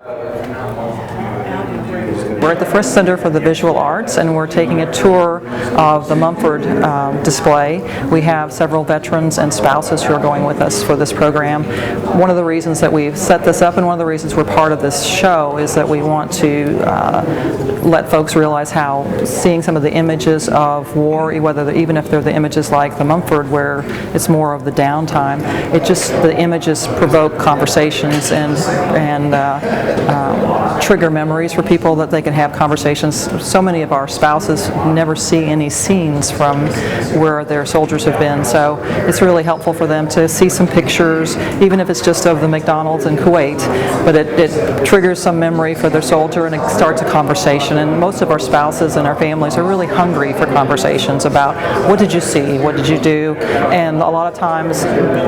We're at the Frist Center for the Visual Arts, and we're taking a tour of the Mumford display. We have several veterans and spouses who are going with us for this program. One of the reasons that we've set this up, and one of the reasons we're part of this show, is that we want to let folks realize how seeing some of the images of war, even if they're the images like the Mumford, where it's more of the downtime, the images provoke conversations and trigger memories for people that they can have conversations. So many of our spouses never see any scenes from where their soldiers have been, so it's really helpful for them to see some pictures, even if it's just of the McDonald's in Kuwait, but it triggers some memory for their soldier and it starts a conversation. And most of our spouses and our families are really hungry for conversations about what did you see, what did you do, and a lot of times,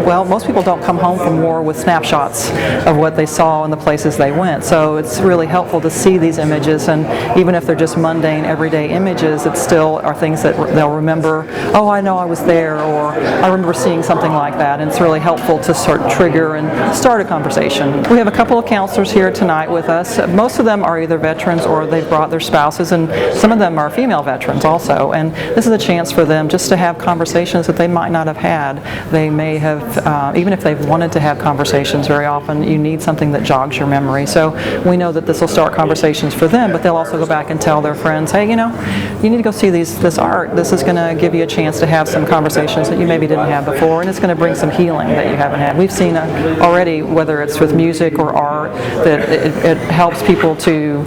well, most people don't come home from war with snapshots of what they saw and the places they went, so it's really helpful to see these images, and even if they're just mundane everyday images, it still are things that they'll remember. Oh, I know I was there, or I remember seeing something like that, and it's really helpful to sort of trigger and start a conversation. We have a couple of counselors here tonight with us. Most of them are either veterans or they've brought their spouses, and some of them are female veterans also, and this is a chance for them just to have conversations that they might not have had. They may have, even if they've wanted to have conversations, very often you need something that jogs your memory. So we know that this will start conversations for them, but they'll also go back and tell their friends, hey, you need to go see this art. This is going to give you a chance to have some conversations that you maybe didn't have before, and it's going to bring some healing that you haven't had. We've seen already, whether it's with music or art, that it helps people to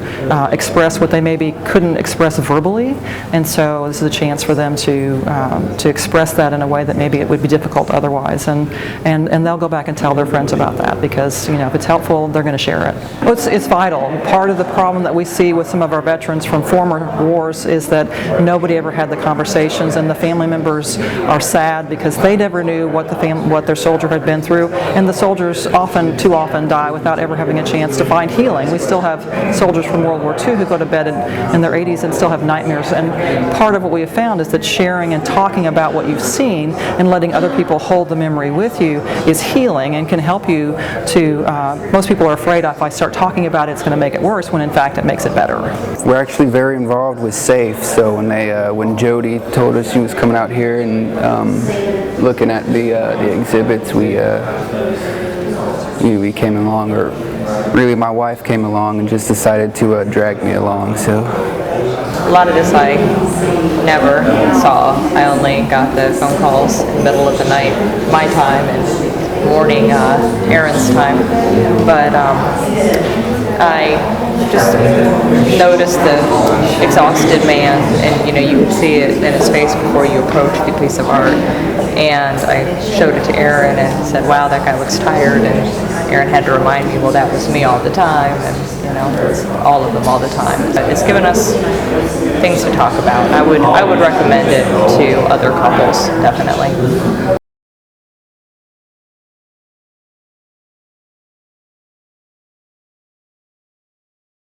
express what they maybe couldn't express verbally, and so this is a chance for them to express that in a way that maybe it would be difficult otherwise, and they'll go back and tell their friends about that, because if it's helpful, they're going to share it. Well, it's vital. Part of the problem that we see with some of our veterans from former wars is that nobody ever had the conversations, and the family members are sad because they never knew what their soldier had been through, and the soldiers too often die without ever having a chance to find healing. We still have soldiers from World War II who go to bed in their 80s and still have nightmares, and part of what we have found is that sharing and talking about what you've seen and letting other people hold the memory with you is healing and can help you to, most people are afraid if I start talking about it, it's going to make it worse, when in fact it makes it better. We're actually very involved with SAFE, so when Jody told us she was coming out here and looking at the exhibits, we came along, or really my wife came along and just decided to drag me along. So a lot of this I never saw. I only got the phone calls in the middle of the night, my time, and morning Aaron's time. But I just noticed the exhausted man, and you could see it in his face before you approached the piece of art. And I showed it to Aaron and said, wow, that guy looks tired. And Aaron had to remind me, well, that was me all the time, and it was all of them all the time. But it's given us things to talk about. I would recommend it to other couples, definitely.